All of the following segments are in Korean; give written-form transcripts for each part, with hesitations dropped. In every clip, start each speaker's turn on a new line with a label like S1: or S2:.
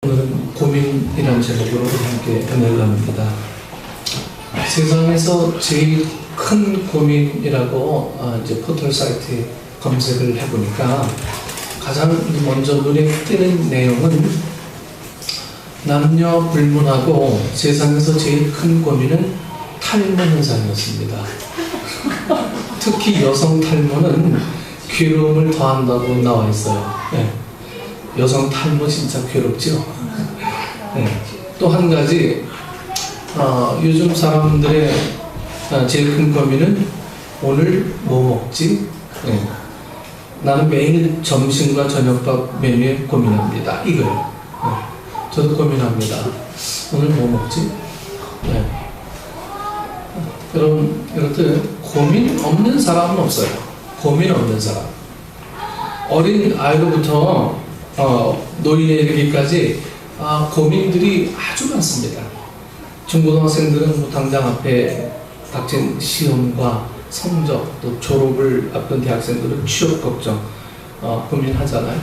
S1: 오늘은 고민이라는 제목으로 함께 은혜를 나눕니다. 세상에서 제일 큰 고민이라고 이제 포털 사이트에 검색을 해보니까 가장 먼저 눈에 띄는 내용은 남녀 불문하고 세상에서 제일 큰 고민은 탈모 현상이었습니다. 특히 여성 탈모는 괴로움을 더한다고 나와 있어요. 네. 여성 탈모 진짜 괴롭죠. 네. 또 한 가지 요즘 사람들의 제일 큰 고민은 오늘 뭐 먹지? 네. 나는 매일 점심과 저녁밥 메뉴에 고민합니다. 이거요. 네. 저도 고민합니다. 오늘 뭐 먹지? 네. 여러분, 이렇듯 고민 없는 사람은 없어요. 고민 없는 사람. 어린 아이로부터 노인에 이르기까지 고민들이 아주 많습니다. 중고등학생들은 뭐 당장 앞에 닥친 시험과 성적, 또 졸업을 앞둔 대학생들은 취업 걱정 고민하잖아요.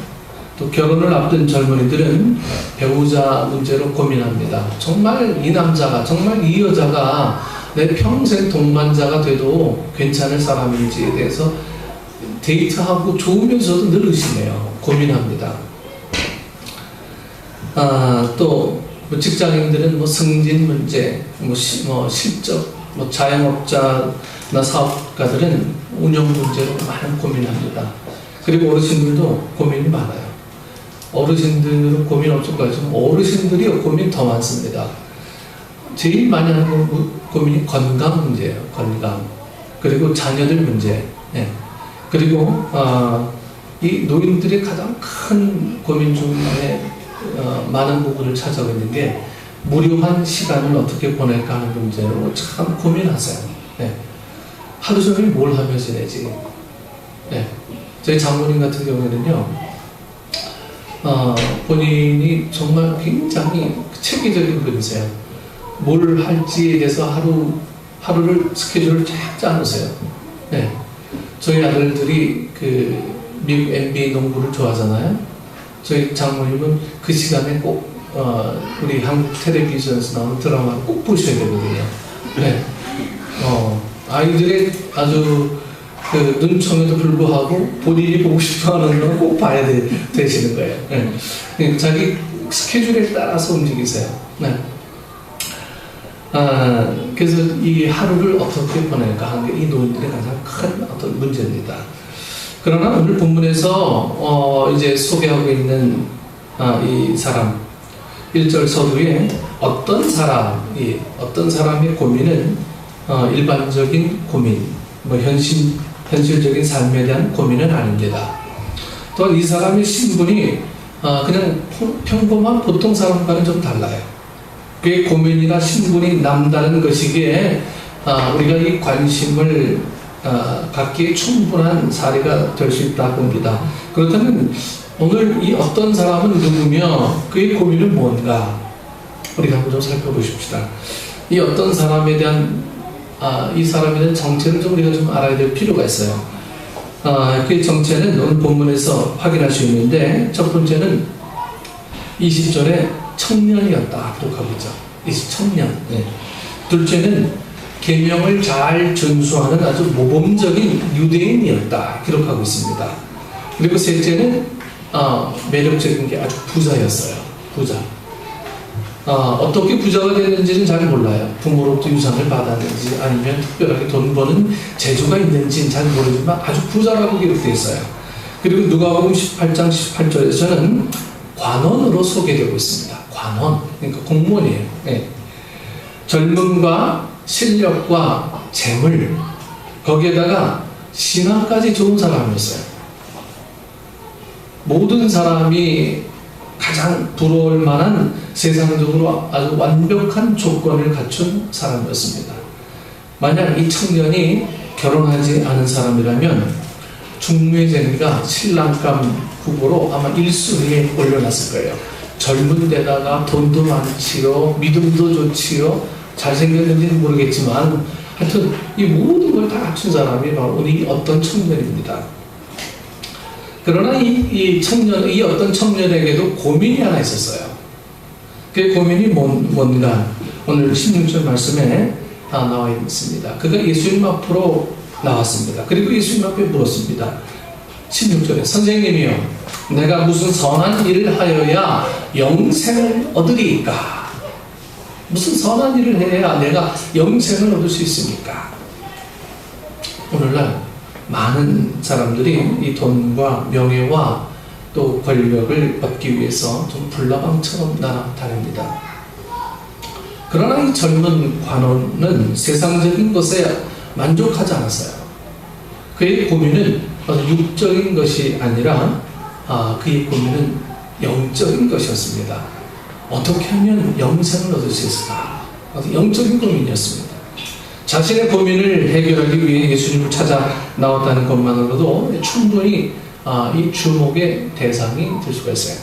S1: 또 결혼을 앞둔 젊은이들은 배우자 문제로 고민합니다. 정말 이 남자가, 정말 이 여자가 내 평생 동반자가 돼도 괜찮을 사람인지에 대해서 데이트하고 좋으면서도 늘 의심해요. 고민합니다. 또 뭐 직장인들은 뭐 승진 문제, 뭐 실적, 뭐 자영업자나 사업가들은 운영 문제로 많은 고민합니다. 그리고 어르신들도 고민이 많아요. 어르신들은 고민 없을 것 같지만 어르신들이 고민 더 많습니다. 제일 많이 하는 고민이 건강 문제예요. 건강. 그리고 자녀들 문제. 네. 그리고 이 노인들의 가장 큰 고민 중에 많은 부분을 차지하고 있는 게 무료한 시간을 어떻게 보낼까 하는 문제로 참 고민하세요. 네. 하루 종일 뭘 하며 지내지. 네. 저희 장모님 같은 경우에는요, 본인이 정말 굉장히 체계적인 분이세요. 뭘 할지에 대해서 하루를 스케줄을 쫙 짜놓으세요. 네. 저희 아들들이 그 미국 NBA 농구를 좋아하잖아요. 저희 장모님은 그 시간에 꼭 우리 한국 텔레비전에서 나오는 드라마를 꼭 보셔야 되거든요. 네. 아이들의 아주 그 눈총에도 불구하고 본인이 보고 싶어하는 건 꼭 봐야 되시는 거예요. 네. 자기 스케줄에 따라서 움직이세요. 네. 그래서 이 하루를 어떻게 보낼까 하는 게 이 노인들의 가장 큰 어떤 문제입니다. 그러나 오늘 본문에서 이제 소개하고 있는 이 사람 1절 서두에 어떤 사람의 고민은 일반적인 고민, 뭐 현실적인 삶에 대한 고민은 아닙니다. 또한 이 사람의 신분이 그냥 평범한 보통 사람과는 좀 달라요. 그의 고민이나 신분이 남다른 것이기에 우리가 이 관심을 갖기에 충분한 사례가 될 수 있다 봅니다. 그렇다면 오늘 이 어떤 사람은 누구며 그의 고민은 뭔가 우리가 한번 좀 살펴보십시다. 이 어떤 사람에 대한 이 사람에 대한 정체를 좀 우리가 좀 알아야 될 필요가 있어요. 그의 정체는 오늘 본문에서 확인할 수 있는데 첫 번째는 20절에 청년이었다 기록하고 있죠. 청년. 네. 둘째는 계명을 잘 준수하는 아주 모범적인 유대인이었다 기록하고 있습니다. 그리고 셋째는 매력적인 게 아주 부자였어요. 부자. 어떻게 부자가 됐는지는 잘 몰라요. 부모로부터 유산을 받았는지 아니면 특별하게 돈 버는 재주가 있는지는 잘 모르지만 아주 부자라고 기록되어 있어요. 그리고 누가복음 18장 18절에서는 관원으로 소개되고 있습니다. 관원, 그러니까 공무원이에요. 네. 젊음과 실력과 재물, 거기에다가 신앙까지 좋은 사람이었어요. 모든 사람이 가장 부러울 만한 세상적으로 아주 완벽한 조건을 갖춘 사람이었습니다. 만약 이 청년이 결혼하지 않은 사람이라면 중매쟁이가 신랑감 후보로 아마 1순위에 올려놨을 거예요. 젊은 데다가 돈도 많지요, 믿음도 좋지요, 잘생겼는지는 모르겠지만 하여튼 이 모든 걸 다 갖춘 사람이 바로 우리 어떤 청년입니다. 그러나 이 어떤 청년에게도 고민이 하나 있었어요. 그의 고민이 뭔가 오늘 16절 말씀에 다 나와 있습니다. 그가 예수님 앞으로 나왔습니다. 그리고 예수님 앞에 물었습니다. 16절에 선생님이요, 내가 무슨 선한 일을 하여야 영생을 얻으리이까? 무슨 선한 일을 해야 내가 영생을 얻을 수 있습니까? 오늘날 많은 사람들이 이 돈과 명예와 또 권력을 얻기 위해서 좀 불나방처럼 날아다닙니다. 그러나 이 젊은 관원은 세상적인 것에 만족하지 않았어요. 그의 고민은 육적인 것이 아니라 그의 고민은 영적인 것이었습니다. 어떻게 하면 영생을 얻을 수 있을까? 영적인 고민이었습니다. 자신의 고민을 해결하기 위해 예수님을 찾아 나왔다는 것만으로도 충분히 이 주목의 대상이 될 수가 있어요.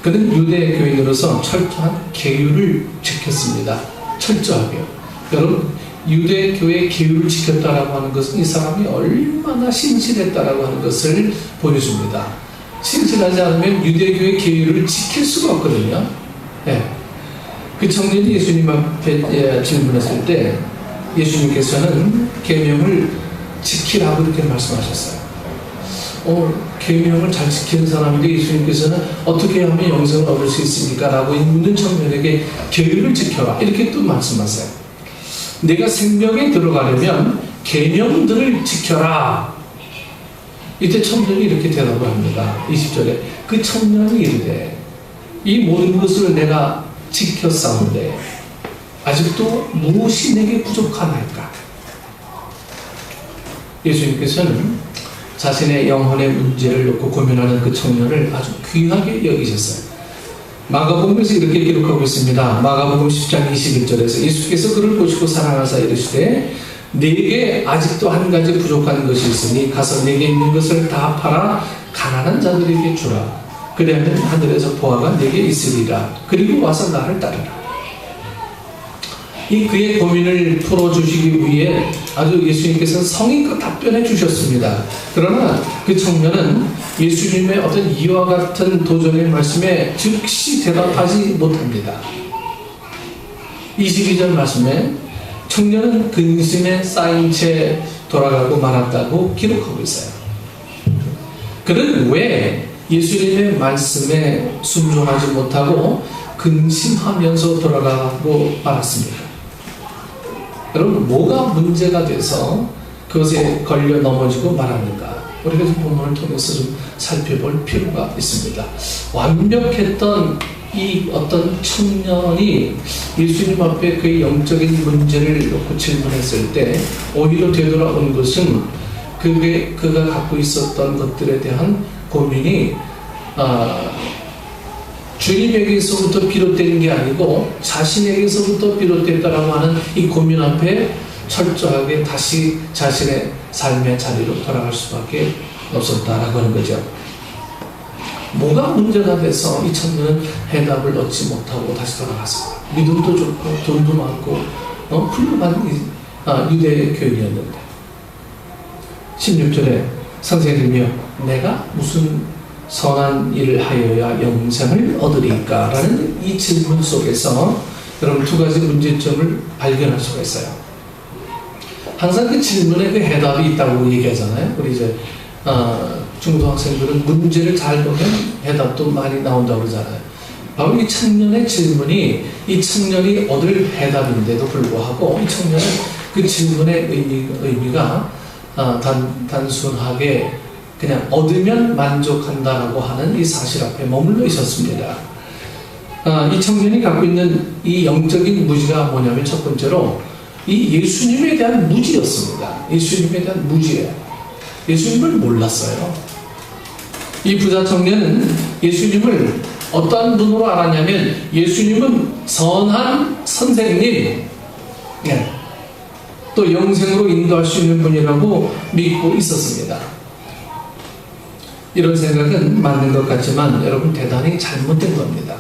S1: 그는 유대 교인으로서 철저한 계율을 지켰습니다. 철저하게요. 여러분, 유대 교회의 계율을 지켰다라고 하는 것은 이 사람이 얼마나 신실했다라고 하는 것을 보여줍니다. 신실하지 않으면 유대 교회의 계율을 지킬 수가 없거든요. 네. 그 청년이 예수님 앞에 질문했을 때 예수님께서는 계명을 지키라고 이렇게 말씀하셨어요. 계명을 잘 지키는 사람인데 예수님께서는 어떻게 하면 영생을 얻을 수 있습니까? 라고 묻는 청년에게 계율을 지켜라 이렇게 또 말씀하세요. 내가 생명에 들어가려면 계명들을 지켜라. 이때 청년이 이렇게 대답을 합니다. 20절에 그 청년이 이르되 이 모든 것을 내가 지켰사온데 아직도 무엇이 내게 부족하나이까? 예수님께서는 자신의 영혼의 문제를 놓고 고민하는 그 청년을 아주 귀하게 여기셨어요. 마가복음에서 이렇게 기록하고 있습니다. 마가복음 10장 21절에서 예수께서 그를 보시고 사랑하사 이르시되 네게 아직도 한 가지 부족한 것이 있으니 가서 네게 있는 것을 다 팔아 가난한 자들에게 주라. 그러면 하늘에서 보화가 네게 있으리라. 그리고 와서 나를 따르라. 이 그의 고민을 풀어주시기 위해 아주 예수님께서는 성의껏 답변해 주셨습니다. 그러나 그 청년은 예수님의 어떤 이와 같은 도전의 말씀에 즉시 대답하지 못합니다. 22절 말씀에 청년은 근심에 쌓인 채 돌아가고 말았다고 기록하고 있어요. 그는 왜 예수님의 말씀에 순종하지 못하고 근심하면서 돌아가고 말았습니까? 여러분, 뭐가 문제가 돼서 그것에 걸려 넘어지고 말하는가? 우리가 이 본문을 통해서 좀 살펴볼 필요가 있습니다. 완벽했던 이 어떤 청년이 예수님 앞에 그의 영적인 문제를 놓고 질문했을 때 오히려 되돌아온 것은 그가 갖고 있었던 것들에 대한 고민이 주님에게서부터 비롯되는 게 아니고 자신에게서부터 비롯됐다라고 하는 이 고민 앞에 철저하게 다시 자신의 삶의 자리로 돌아갈 수밖에 없었다라고 하는 거죠. 뭐가 문제가 돼서 이 청년은 해답을 얻지 못하고 다시 돌아갔습니다. 믿음도 좋고 돈도 많고 훌륭한 유대 교인이었는데 16절에 선생님이여 내가 무슨 선한 일을 하여야 영생을 얻으리까? 라는 이 질문 속에서 여러분 두 가지 문제점을 발견할 수가 있어요. 항상 그 질문에 그 해답이 있다고 얘기하잖아요. 우리 이제 중고등학생들은 문제를 잘 보면 해답도 많이 나온다고 그러잖아요. 바로 이 청년의 질문이 이 청년이 얻을 해답인데도 불구하고 이 청년은 그 질문의 의미가 단순하게 그냥 얻으면 만족한다라고 하는 이 사실 앞에 머물러 있었습니다. 이 청년이 갖고 있는 이 영적인 무지가 뭐냐면 첫 번째로 이 예수님에 대한 무지였습니다. 예수님에 대한 무지예요. 예수님을 몰랐어요. 이 부자 청년은 예수님을 어떠한 분으로 알았냐면 예수님은 선한 선생님, 또 영생으로 인도할 수 있는 분이라고 믿고 있었습니다. 이런 생각은 맞는 것 같지만 여러분 대단히 잘못된 겁니다.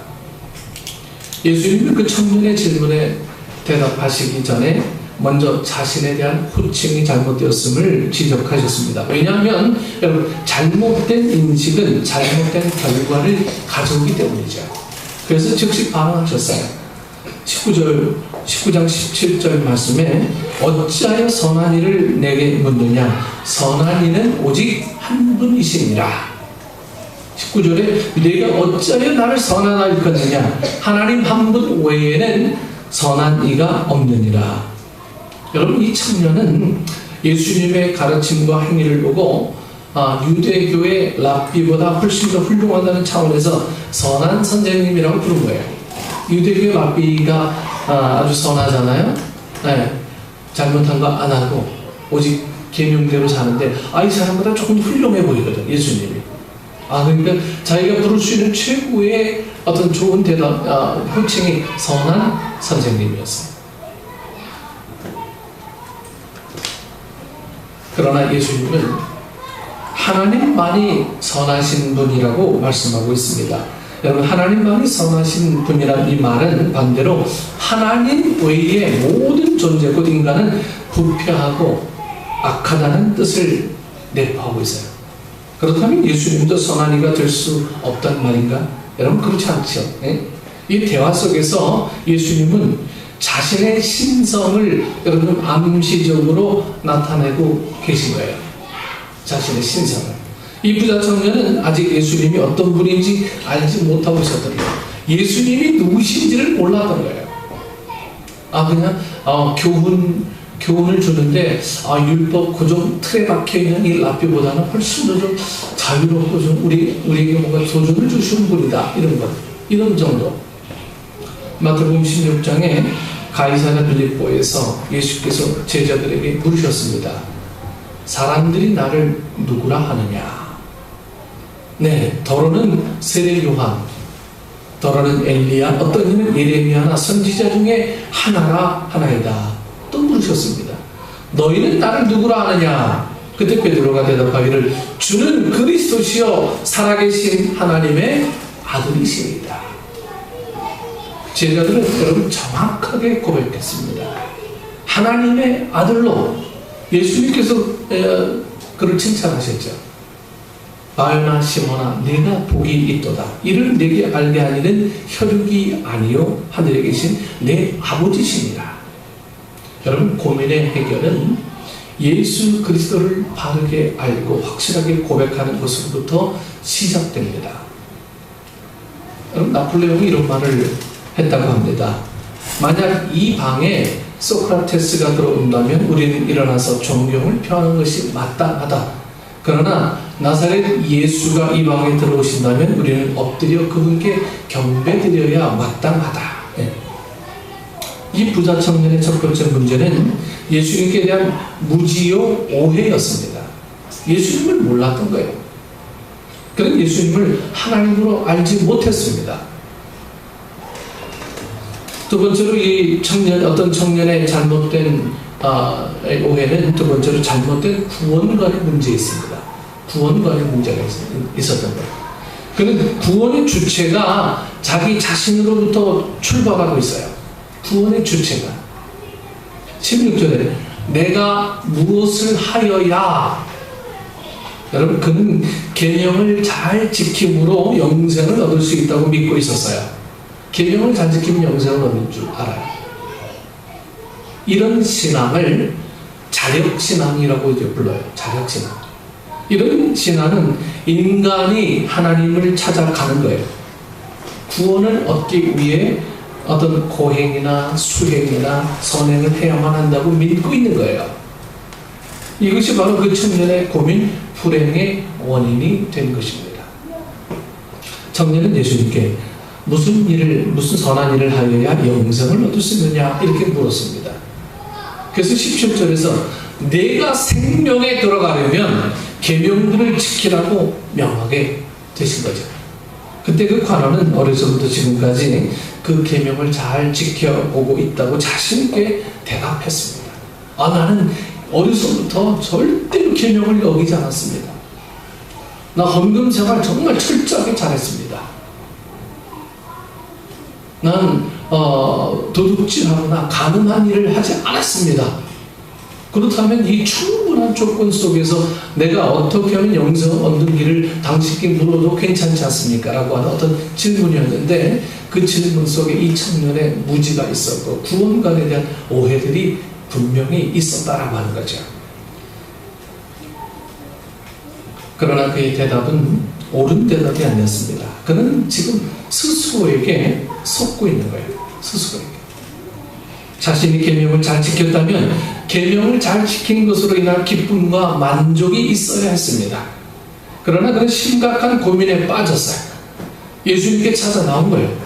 S1: 예수님은 그 청년의 질문에 대답하시기 전에 먼저 자신에 대한 호칭이 잘못되었음을 지적하셨습니다. 왜냐하면 여러분 잘못된 인식은 잘못된 결과를 가져오기 때문이죠. 그래서 즉시 반응하셨어요. 19장 17절 말씀에 어찌하여 선한 일을 내게 묻느냐 선한 이는 오직 한 분이시니라. 19절에 내가 어찌하여 나를 선하다 일컫느냐 하나님 한 분 외에는 선한 이가 없느니라. 여러분, 이 청년은 예수님의 가르침과 행위를 보고 유대교의 랍비보다 훨씬 더 훌륭하다는 차원에서 선한 선생님이라고 부른 거예요. 유대교의 랍비가 아주 선하잖아요. 네, 잘못한 거 안 하고 오직 계명대로 사는데 이 사람보다 조금 훌륭해 보이거든, 예수님이. 그러니까 자기가 부를 수 있는 최고의 어떤 좋은 대답, 호칭이 선한 선생님이었어요. 그러나 예수님은 하나님만이 선하신 분이라고 말씀하고 있습니다. 여러분, 하나님만이 선하신 분이란 이 말은 반대로 하나님 외의 모든 존재, 곧 인간은 부패하고 악하다는 뜻을 내포하고 있어요. 그렇다면 예수님도 선한 이가 될 수 없단 말인가? 여러분, 그렇지 않죠. 네? 이 대화 속에서 예수님은 자신의 신성을 여러분 암시적으로 나타내고 계신 거예요. 자신의 신성을. 이 부자 청년은 아직 예수님이 어떤 분인지 알지 못하고 있었던 거예요. 예수님이 누구신지를 몰랐던 거예요. 그냥 교훈을 주는데 율법 고정 틀에 박혀있는 이 랍비보다는 훨씬 더 좀 자유롭고 좀 우리에게 뭔가 도전을 주시는 분이다, 이런 정도. 마태복음 16장에 가이사랴 빌립보에서 예수께서 제자들에게 물으셨습니다. 사람들이 나를 누구라 하느냐? 네, 더러는 세례 요한, 더러는 엘리야, 어떤 이는 예레미야나 선지자 중에 하나이다. 또 물으셨습니다. 너희는 나를 누구라 하느냐? 그때 베드로가 대답하기를 주는 그리스도시요 살아계신 하나님의 아들이시니라. 제자들은 여러분 정확하게 고백했습니다. 하나님의 아들로 예수님께서 그를 칭찬하셨죠. 바요나 시몬아 내가 복이 있도다. 이를 내게 알게 하니는 혈육이 아니요 하늘에 계신 내 아버지시니라. 여러분, 고민의 해결은 예수 그리스도를 바르게 알고 확실하게 고백하는 것으로부터 시작됩니다. 여러분, 나폴레옹이 이런 말을 했다고 합니다. 만약 이 방에 소크라테스가 들어온다면 우리는 일어나서 존경을 표하는 것이 마땅하다. 그러나 나사렛 예수가 이 방에 들어오신다면 우리는 엎드려 그분께 경배드려야 마땅하다. 이 부자 청년의 첫 번째 문제는 예수님께 대한 무지요 오해였습니다. 예수님을 몰랐던 거예요. 그런 예수님을 하나님으로 알지 못했습니다. 두 번째로 이 어떤 청년의 잘못된 오해는 두 번째로 잘못된 구원관의 문제에 있습니다. 구원관의 문제가 있었던 거예요. 그는 구원의 주체가 자기 자신으로부터 출발하고 있어요. 구원의 주체가. 16절에 내가 무엇을 하여야, 여러분, 그는 계명을 잘 지킴으로 영생을 얻을 수 있다고 믿고 있었어요. 계명을 잘 지키면 영생을 얻는 줄 알아요. 이런 신앙을 자력신앙이라고 이제 불러요. 자력신앙. 이런 신앙은 인간이 하나님을 찾아가는 거예요. 구원을 얻기 위해 어떤 고행이나 수행이나 선행을 해야만 한다고 믿고 있는 거예요. 이것이 바로 그 청년의 고민, 불행의 원인이 된 것입니다. 청년은 예수님께 무슨 선한 일을 하여야 영생을 얻을 수 있느냐 이렇게 물었습니다. 그래서 17절에서 내가 생명에 들어가려면 계명들을 지키라고 명하게 되신 거죠. 그때 그 관원은 어려서부터 지금까지 그 계명을 잘 지켜오고 있다고 자신있게 대답했습니다. 나는 어려서부터 절대로 계명을 어기지 않았습니다. 나 헌금 생활 정말 철저하게 잘했습니다. 난 도둑질하거나 가늠한 일을 하지 않았습니다. 그렇다면 이 충분한 조건 속에서 내가 어떻게 하면 영생을 얻는 길을 당신께 물어도 괜찮지 않습니까? 라고 하는 어떤 질문이었는데 그 질문 속에 이 청년의 무지가 있었고 구원관에 대한 오해들이 분명히 있었다라고 하는 거죠. 그러나 그의 대답은 옳은 대답이 아니었습니다. 그는 지금 스스로에게 속고 있는 거예요. 스스로에게. 자신이 계명을 잘 지켰다면 계명을 잘 지킨 것으로 인한 기쁨과 만족이 있어야 했습니다. 그러나 그는 심각한 고민에 빠졌어요. 예수님께 찾아 나온 거예요.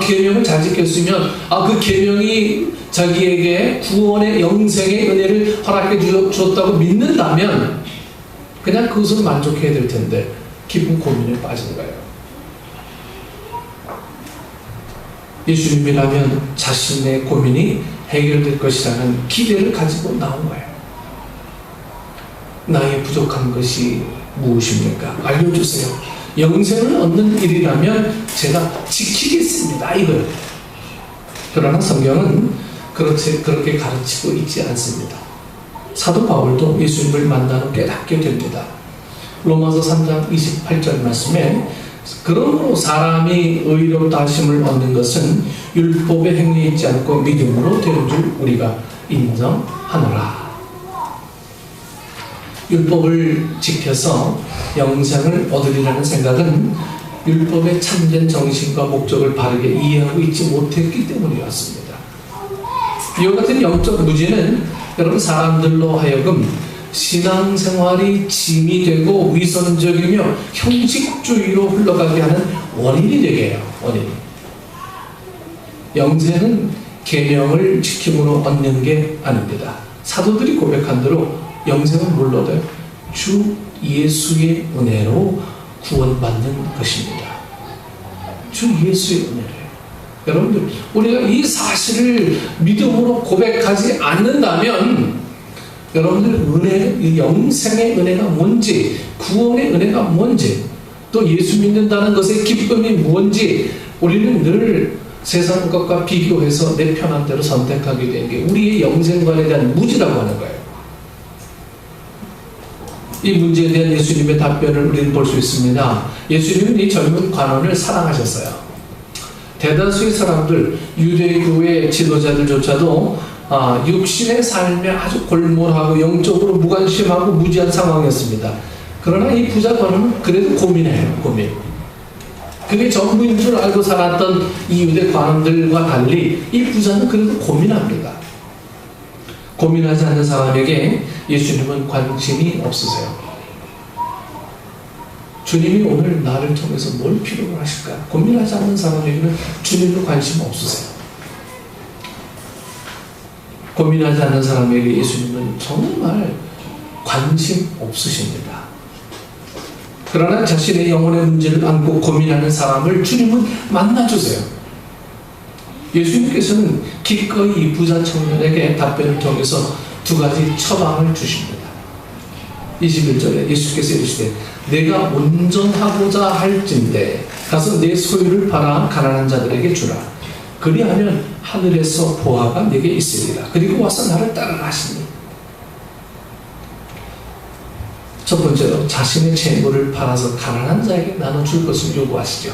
S1: 계명을 잘 지켰으면 그 계명이 자기에게 구원의 영생의 은혜를 허락해 주었다고 믿는다면 그냥 그것으로 만족해야 될 텐데 기쁜 고민에 빠진 거예요. 예수님이라면 자신의 고민이 해결될 것이라는 기대를 가지고 나온 거예요. 나의 부족한 것이 무엇입니까? 알려주세요. 영생을 얻는 일이라면 제가 지키겠습니다. 이거예요. 그러나 성경은 그렇게 가르치고 있지 않습니다. 사도 바울도 예수님을 만난 후 깨닫게 됩니다. 로마서 3장 28절 말씀에 그러므로 사람이 의롭다 하심을 얻는 것은 율법의 행위에 있지 않고 믿음으로 되는 줄 우리가 인정하노라. 율법을 지켜서 영생을 얻으리라는 생각은 율법의 참된 정신과 목적을 바르게 이해하고 있지 못했기 때문이었습니다. 이와 같은 영적 무지는 여러분 사람들로 하여금 신앙생활이 짐이 되고 위선적이며 형식주의로 흘러가게 하는 원인이 되게 해요. 원인. 영생은 계명을 지킴으로 얻는 게 아닙니다. 사도들이 고백한 대로 영생은 뭘로 얻어요? 주 예수의 은혜로 구원받는 것입니다. 주 예수의 은혜로요. 여러분들 우리가 이 사실을 믿음으로 고백하지 않는다면 여러분들 이 영생의 은혜가 뭔지, 구원의 은혜가 뭔지, 또 예수 믿는다는 것의 기쁨이 뭔지 우리는 늘 세상 것과 비교해서 내 편한 대로 선택하게 된 게 우리의 영생관에 대한 무지라고 하는 거예요. 이 문제에 대한 예수님의 답변을 우리는 볼 수 있습니다. 예수님은 이 젊은 관원을 사랑하셨어요. 대다수의 사람들, 유대교의 지도자들조차도 육신의 삶에 아주 골몰하고 영적으로 무관심하고 무지한 상황이었습니다. 그러나 이 부자 관원은 그래도 고민해요. 고민. 그게 전부인 줄 알고 살았던 이 유대 관원들과 달리 이 부자는 그래도 고민합니다. 고민하지 않는 사람에게 예수님은 관심이 없으세요. 주님이 오늘 나를 통해서 뭘 필요로 하실까? 고민하지 않는 사람에게는 주님도 관심 없으세요. 고민하지 않는 사람에게 예수님은 정말 관심 없으십니다. 그러나 자신의 영혼의 문제를 안고 고민하는 사람을 주님은 만나주세요. 예수님께서는 기꺼이 이 부자 청년에게 답변을 통해서 두 가지 처방을 주십니다. 21절에 예수께서 이르시되 내가 온전하고자 할진대 가서 내 소유를 팔아 가난한 자들에게 주라. 그리하면 하늘에서 보화가 내게 있으리라. 그리고 와서 나를 따르라 하시니. 첫 번째로 자신의 재물을 팔아서 가난한 자에게 나눠줄 것을 요구하시죠.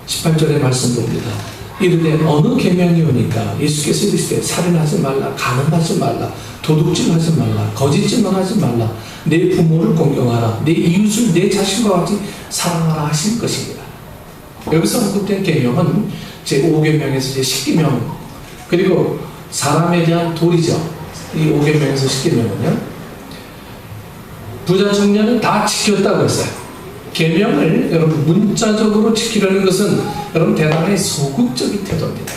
S1: 18절의 말씀 봅니다. 이르되 어느 계명이 오니까 예수께서 이르시되 살인하지 말라, 간음하지 말라, 도둑질하지 말라, 거짓말을 하지 말라, 내 부모를 공경하라, 내 이웃을 내 자신과 같이 사랑하라 하신 것입니다. 여기서 언급된 계명은 제5계명에서 제10계명, 그리고 사람에 대한 도리죠. 이 5계명에서 10계명은요 부자 청년은 다 지켰다고 했어요. 계명을 여러분 문자적으로 지키려는 것은 여러분 대단히 소극적인 태도입니다.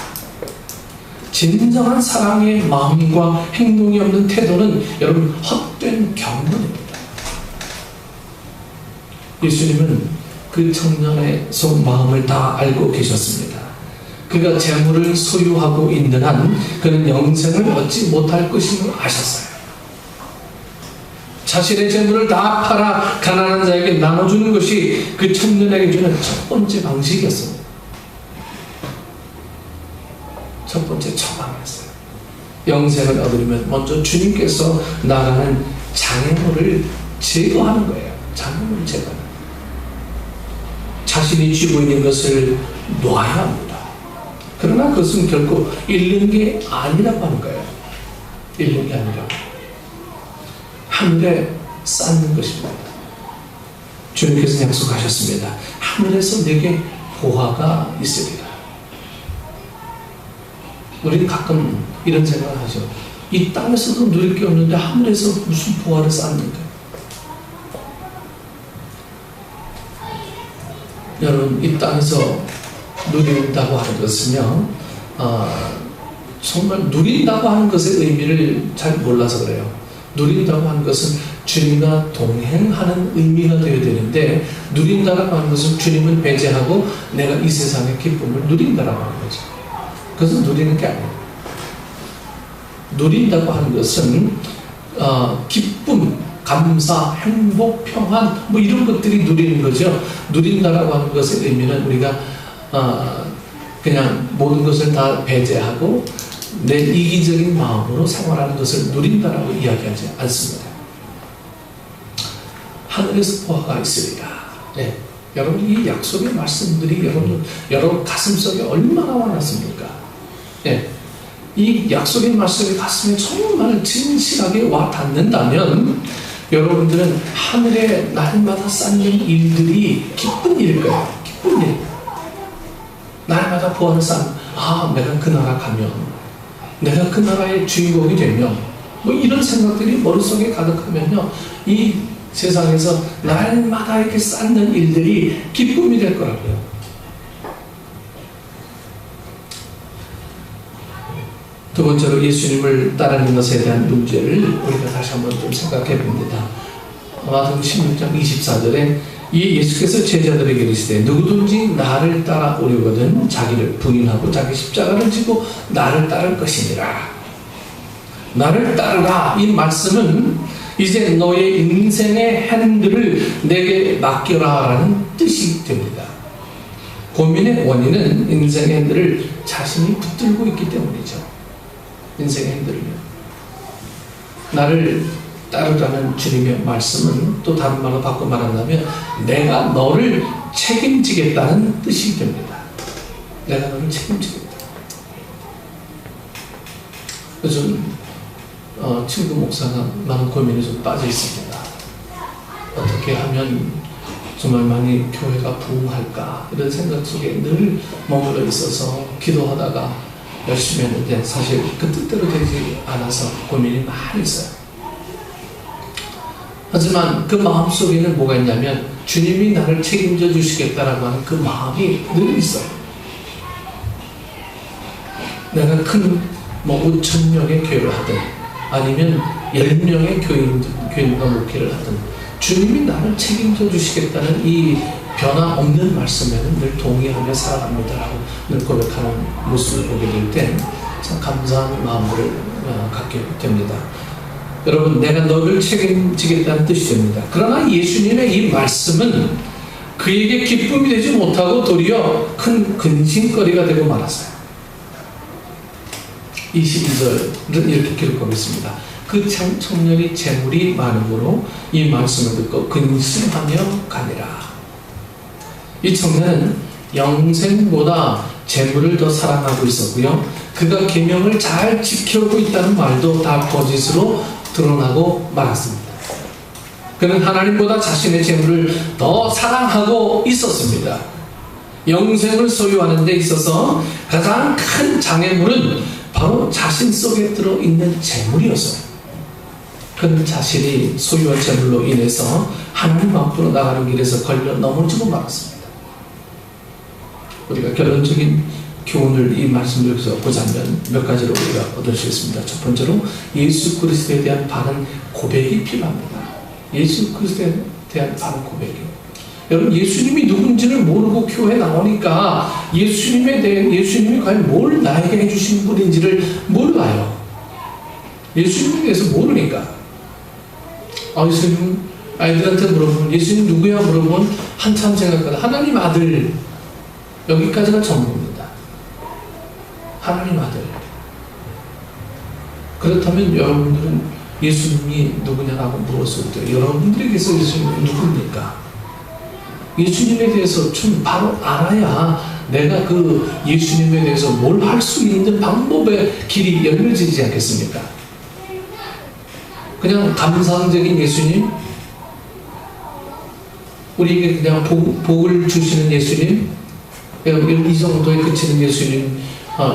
S1: 진정한 사랑의 마음과 행동이 없는 태도는 여러분 헛된 경건입니다. 예수님은 그 청년의 속마음을 다 알고 계셨습니다. 그가 재물을 소유하고 있는 한 그는 영생을 얻지 못할 것임을 아셨어요. 자신의 재물을 다 팔아 가난한 자에게 나눠주는 것이 그 청년에게 주는 첫 번째 방식이었습니다. 첫 번째 처방이었어요. 영생을 얻으려면 먼저 주님께서 나라는 장애물을 제거하는 거예요. 장애물을 제거하는 거예요. 자신이 쥐고 있는 것을 놓아야 합니다. 그러나 그것은 결코 잃는 게 아니라고 하는 거예요. 잃는 게 아니라고. 하늘에 쌓는 것입니다. 주님께서 약속하셨습니다. 하늘에서 내게 보화가 있으리라. 우리는 가끔 이런 생각을 하죠. 이 땅에서도 누릴 게 없는데 하늘에서 무슨 보화를 쌓는가. 여러분, 이 땅에서 누린다고 하는 것은요, 정말 누린다고 하는 것의 의미를 잘 몰라서 그래요. 누린다고 하는 것은 주님과 동행하는 의미가 되어야 되는데, 누린다라고 하는 것은 주님을 배제하고 내가 이 세상의 기쁨을 누린다라고 하는 거죠. 그것은 누리는 게 아니에요. 누린다고 하는 것은 기쁨, 감사, 행복, 평안 뭐 이런 것들이 누리는 거죠. 누린다라고 하는 것의 의미는 우리가 그냥 모든 것을 다 배제하고 내 이기적인 마음으로 생활하는 것을 누린다라고 이야기하지 않습니다. 하늘에서 보화가 있으리라. 네. 여러분, 이 약속의 말씀들이 여러분 가슴속에 얼마나 와닿습니까? 네. 이 약속의 말씀이 가슴에 정말 진실하게 와 닿는다면 여러분들은 하늘에 날마다 쌓는 일들이 기쁜 일일 거예요. 기쁜 일. 날마다 보화를 쌓는, 내가 그 나라 가면, 내가 그 나라의 주인공이 되면, 뭐 이런 생각들이 머릿속에 가득하면요, 이 세상에서 날마다 이렇게 쌓는 일들이 기쁨이 될 거라고요. 두 번째로 예수님을 따르는 것에 대한 문제를 우리가 다시 한번 좀 생각해 봅니다. 마태복음 16장 24절에 예수께서 제자들에게 이르시되 누구든지 나를 따라오려거든 자기를 부인하고 자기 십자가를 지고 나를 따를 것이니라. 나를 따르라. 이 말씀은 이제 너의 인생의 핸들을 내게 맡겨라 라는 뜻이 됩니다. 고민의 원인은 인생의 핸들을 자신이 붙들고 있기 때문이죠. 인생의 핸들을요. 나를 따르라는 주님의 말씀은 또 다른 말로 바꿔 말한다면 내가 너를 책임지겠다는 뜻이 됩니다. 내가 너를 책임지겠다. 요즘 친구 목사가 많은 고민에 좀 빠져 있습니다. 어떻게 하면 정말 많이 교회가 부흥할까 이런 생각 속에 늘 머물러 있어서 기도하다가 열심히 했는데 사실 그 뜻대로 되지 않아서 고민이 많이 있어요. 하지만 그 마음속에는 뭐가 있냐면 주님이 나를 책임져 주시겠다라고 하는 그 마음이 늘 있어요. 내가 큰 5,000명의 교회를 하든 아니면 10명의 교인과 목회를 하든 주님이 나를 책임져 주시겠다는 이 변함없는 말씀에는 늘 동의하며 살아갑니다라고 늘 고백하는 모습을 보게 될 때 참 감사한 마음을 갖게 됩니다. 여러분, 내가 너를 책임지겠다는 뜻이 됩니다. 그러나 예수님의 이 말씀은 그에게 기쁨이 되지 못하고 도리어 큰 근심거리가 되고 말았어요. 22절은 이렇게 기록하고 있습니다. 그 청년이 재물이 많음으로 이 말씀을 듣고 근심하며 가니라. 이 청년은 영생보다 재물을 더 사랑하고 있었고요. 그가 계명을 잘 지켜오고 있다는 말도 다 거짓으로 드러나고 말았습니다. 그는 하나님보다 자신의 재물을 더 사랑하고 있었습니다. 영생을 소유하는 데 있어서 가장 큰 장애물은 바로 자신 속에 들어있는 재물이었어요. 그는 자신이 소유한 재물로 인해서 하나님 앞으로 나가는 길에서 걸려 넘어지고 말았습니다. 우리가 결론적인 교훈을 이 말씀을 여기서 보자면 몇 가지로 우리가 얻을 수 있습니다. 첫 번째로 예수 그리스도에 대한 바른 고백이 필요합니다. 예수 그리스도에 대한 바른 고백이요. 여러분, 예수님이 누군지를 모르고 교회에 나오니까 예수님이 과연 뭘 나에게 해주신 분인지를 몰라요. 예수님에 대해서 모르니까. 예수님 아이들한테 물어보면 예수님 누구야 물어보면 한참 생각하다 하나님 아들, 여기까지가 전부입니다. 하나님 아들. 그렇다면 여러분들은 예수님이 누구냐라고 물었을 때 여러분들에게서 예수님이 누굽니까? 예수님에 대해서 좀 바로 알아야 내가 그 예수님에 대해서 뭘 할 수 있는 방법의 길이 열려지지 않겠습니까? 그냥 감상적인 예수님, 우리에게 그냥 복을 주시는 예수님, 이 정도에 그치는 예수님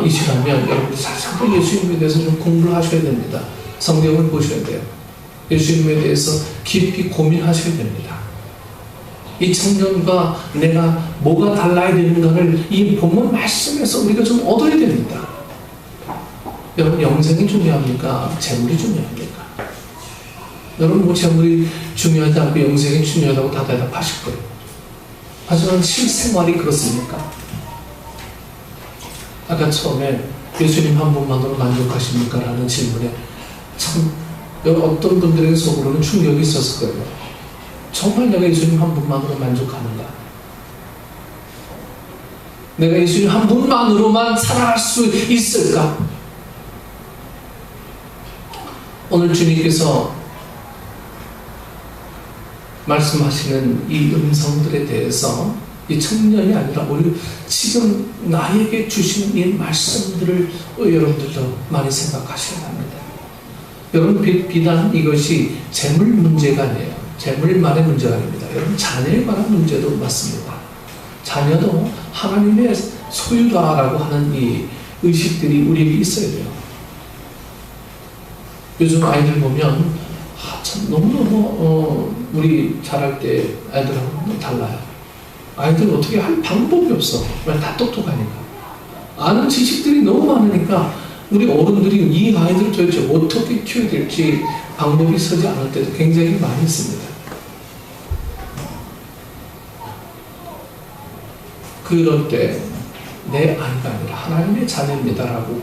S1: 이시라면 여러분들 사실 예수님에 대해서 좀 공부를 하셔야 됩니다. 성경을 보셔야 돼요. 예수님에 대해서 깊이 고민하셔야 됩니다. 이 청년과 내가 뭐가 달라야 되는가를 이 본문 말씀에서 우리가 좀 얻어야 됩니다. 여러분, 영생이 중요합니까? 재물이 중요합니까? 여러분, 뭐 재물이 중요하지 않고 영생이 중요하다고 다 대답하실 거예요. 하지만 실생활이 그렇습니까? 아까 처음에 예수님 한 분만으로 만족하십니까? 라는 질문에 참 어떤 분들의 속으로는 충격이 있었을 거예요. 정말 내가 예수님 한 분만으로 만족하는가? 내가 예수님 한 분만으로만 살아갈 수 있을까? 오늘 주님께서 말씀하시는 이 음성들에 대해서 이 청년이 아니라 우리 지금 나에게 주시는 이 말씀들을 여러분들도 많이 생각하셔야 합니다. 여러분, 비단 이것이 재물 문제가 아니에요. 재물만의 문제가 아닙니다. 여러분, 자녀에 관한 문제도 맞습니다. 자녀도 하나님의 소유다라고 하는 이 의식들이 우리에게 있어야 돼요. 요즘 아이들 보면 참 너무너무 우리 자랄 때 아이들하고 너무 달라요. 아이들 어떻게 할 방법이 없어. 왜? 다 똑똑하니까. 아는 지식들이 너무 많으니까 우리 어른들이 이 아이들을 도대체 어떻게 키워야 될지 방법이 서지 않을 때도 굉장히 많이 있습니다. 그럴 때 내 아이가 아니라 하나님의 자녀입니다라고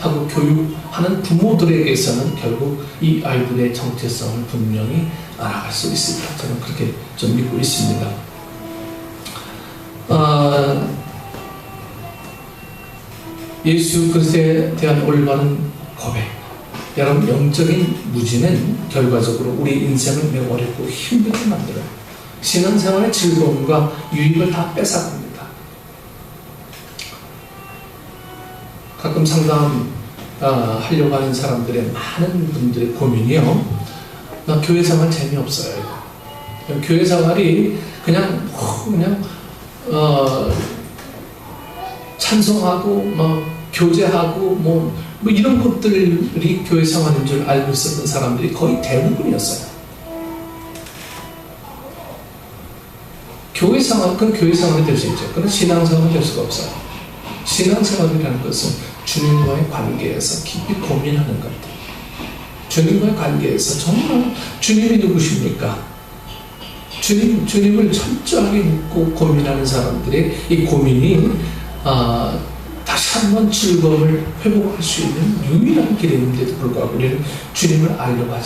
S1: 하고 교육하는 부모들에게서는 결국 이 아이들의 정체성을 분명히 알아갈 수 있습니다. 저는 그렇게 좀 믿고 있습니다. 예수 그리스도에 대한 올바른 고백. 여러분, 영적인 무지는 결과적으로 우리 인생을 매우 어렵고 힘들게 만들어요. 신앙생활의 즐거움과 유익을 다 뺏어갑니다. 가끔 상담 하려고 하는 사람들의 많은 분들의 고민이요. 나 교회 생활 재미없어요. 교회 생활이 그냥 찬송하고 교제하고 뭐 이런 것들이 교회 생활인 줄 알고 있었던 사람들이 거의 대부분이었어요. 교회 생활, 그건 교회 생활이 될 수 있죠. 그건 신앙 생활이 될 수가 없어요. 신앙 생활이라는 것은 주님과의 관계에서 깊이 고민하는 것들. 주님과의 관계에서 정말 주님이 누구십니까? 주님을 철저하게 묻고 고민하는 사람들의 이 고민이 다시 한번 즐거움을 회복할 수 있는 유일한 길인데도 불구하고 우리는 주님을 알려고 하지